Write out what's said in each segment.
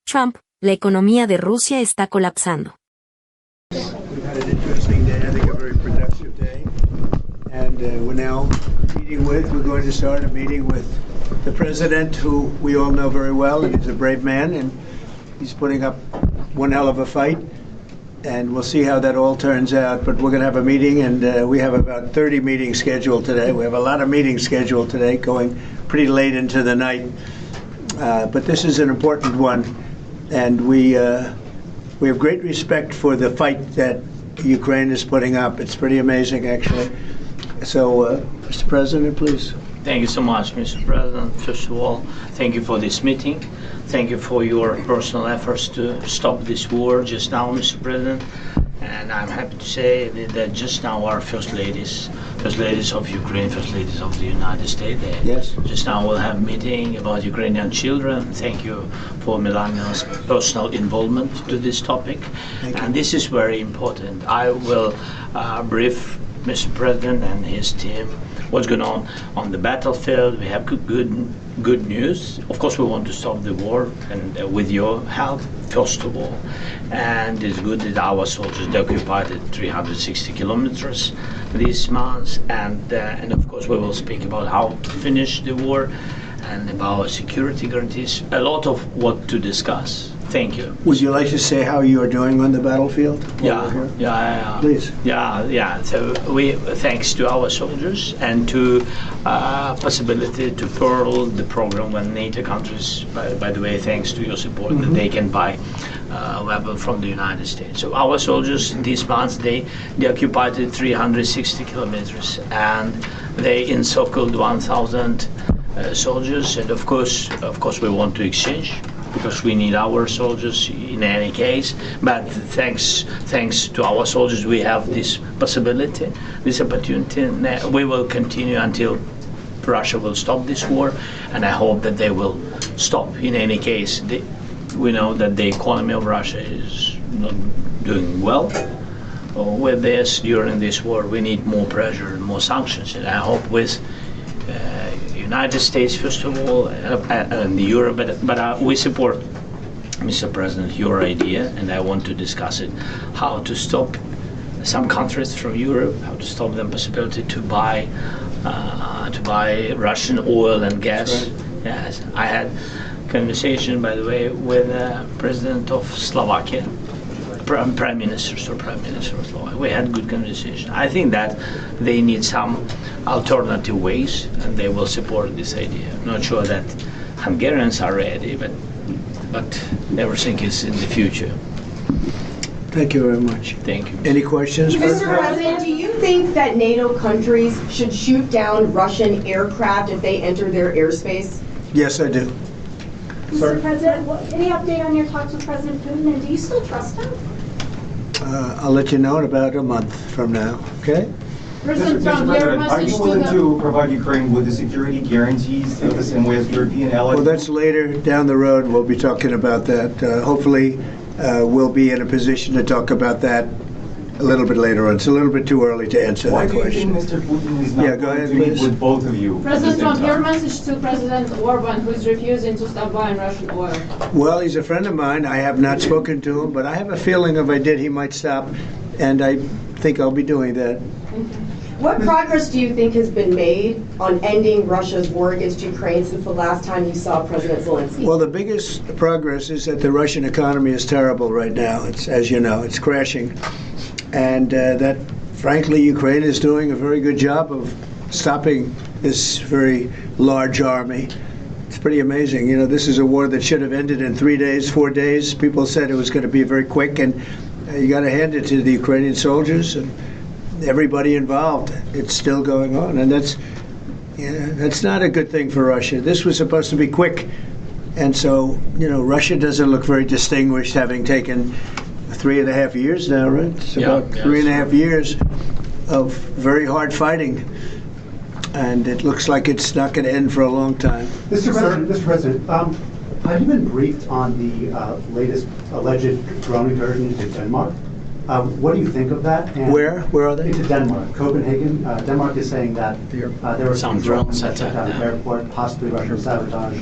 Trump, la economía de Rusia está colapsando. We've had an interesting day, I think a very productive day. And we're now we're going to start a meeting with the president, who we all know very well, and he's a brave man, and he's putting up one hell of a fight. And we'll see how that all turns out. But we're going to have a meeting, and we have about 30 meetings scheduled today. We have a lot of meetings scheduled today, going pretty late into the night. But this is an important one, and we have great respect for the fight that Ukraine is putting up. It's pretty amazing, actually. So, Mr. President, please. Thank you so much, Mr. President. First of all, thank you for this meeting. Thank you for your personal efforts to stop this war just now, Mr. President. And I'm happy to say that just now our first ladies of Ukraine, first ladies of the United States, Yes. just now we'll have a meeting about Ukrainian children. Thank you for Melania's personal involvement to this topic. And this is very important. I will brief Mr. President and his team what's going on the battlefield. We have good news. Of course, we want to stop the war, and with your help, first of all. And it's good that our soldiers occupied 360 kilometers this month. And of course, we will speak about how to finish the war and about security guarantees. A lot of what to discuss. Thank you. Would you like to say how you are doing on the battlefield? Yeah. Please. Yeah. So thanks to our soldiers and to possibility to furl the program when NATO countries, by the way, thanks to your support, that they can buy weapons from the United States. So our soldiers this month, they occupied 360 kilometers, and they encircled 1,000 soldiers. And of course we want to exchange, because we need our soldiers in any case. But thanks to our soldiers, we have this possibility, this opportunity. We will continue until Russia will stop this war, and I hope that they will stop. In any case, we know that the economy of Russia is not doing well with this. During this war, we need more pressure and more sanctions, and I hope with United States, first of all, and Europe, but we support, Mr. President, your idea, and I want to discuss it, how to stop some countries from Europe, how to stop them possibility to buy Russian oil and gas. Right. Yes, I had conversation, by the way, with President of Slovakia, Prime Minister of Slovakia. We had good conversation. I think that they need some alternative ways, and they will support this idea. I'm not sure that Hungarians are ready, but everything is in the future. Thank you very much. Thank you. Any questions? Mr. President, do you think that NATO countries should shoot down Russian aircraft if they enter their airspace? Yes, I do. Mr. President, any update on your talks with President Putin, and do you still trust him? I'll let you know in about a month from now, okay? President Mr. Trump, your President, are message you to willing the... to provide Ukraine with the security guarantees the same way as European allies? Well, that's later down the road. We'll be talking about that. Hopefully, we'll be in a position to talk about that a little bit later on. It's a little bit too early to answer Why that do you think question. Mr. Putin is not Yeah, go going ahead, to meet please. with both of you? President Trump, your time? message to President Orban, who is refusing to stop buying Russian oil. Well, he's a friend of mine. I have not spoken to him, but I have a feeling if I did, he might stop, and I think I'll be doing that. What progress do you think has been made on ending Russia's war against Ukraine since the last time you saw President Zelensky? Well, the biggest progress is that the Russian economy is terrible right now. It's, as you know, it's crashing. And that, frankly, Ukraine is doing a very good job of stopping this very large army. It's pretty amazing. You know, this is a war that should have ended in 3 days, 4 days. People said it was going to be very quick, and you got to hand it to the Ukrainian soldiers and everybody involved. It's still going on, and that's not a good thing for Russia. This was supposed to be quick, and so, you know, Russia doesn't look very distinguished, having taken 3.5 years now, right? It's about 3.5 years of very hard fighting, and it looks like it's not going to end for a long time. Mr. President, have you been briefed on the latest alleged drone incursion into Denmark? What do you think of that? And Where are they? into Denmark, Copenhagen. Denmark is saying that there were Some some drones drones that shut down the airport, possibly Russian sabotage.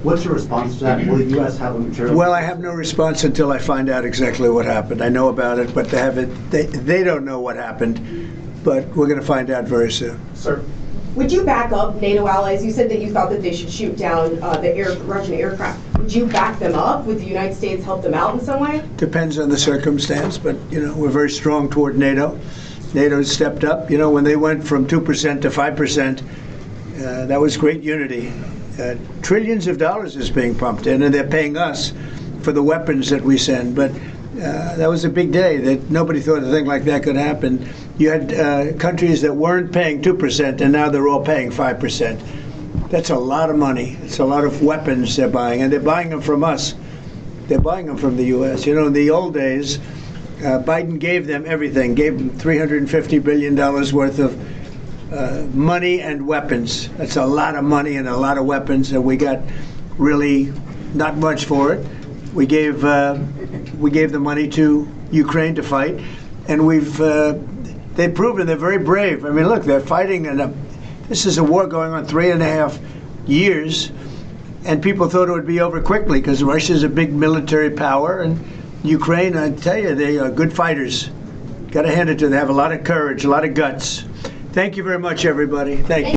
What's your response to that? Will the U.S. have a material? Well, I have no response until I find out exactly what happened. I know about it, but they don't know what happened. But we're going to find out very soon. Sir. Would you back up NATO allies? You said that you thought that they should shoot down the Russian aircraft. Would you back them up? Would the United States help them out in some way? Depends on the circumstance, but we're very strong toward NATO. NATO stepped up. When they went from 2% to 5%, that was great unity. Trillions of dollars is being pumped in, and they're paying us for the weapons that we send. But that was a big day. That nobody thought a thing like that could happen. You had countries that weren't paying 2%, and now they're all paying 5%. That's a lot of money. It's a lot of weapons they're buying, and they're buying them from us. They're buying them from the U.S. In the old days, Biden gave them everything, gave them $350 billion worth of money and weapons. That's a lot of money and a lot of weapons, and we got really not much for it. We gave the money to Ukraine to fight, and they've proven they're very brave. I mean, look, they're fighting, and this is a war going on 3.5 years, and people thought it would be over quickly because Russia's a big military power, and Ukraine, I tell you, they are good fighters. Got to hand it to them. They have a lot of courage, a lot of guts. Thank you very much, everybody. Thank you.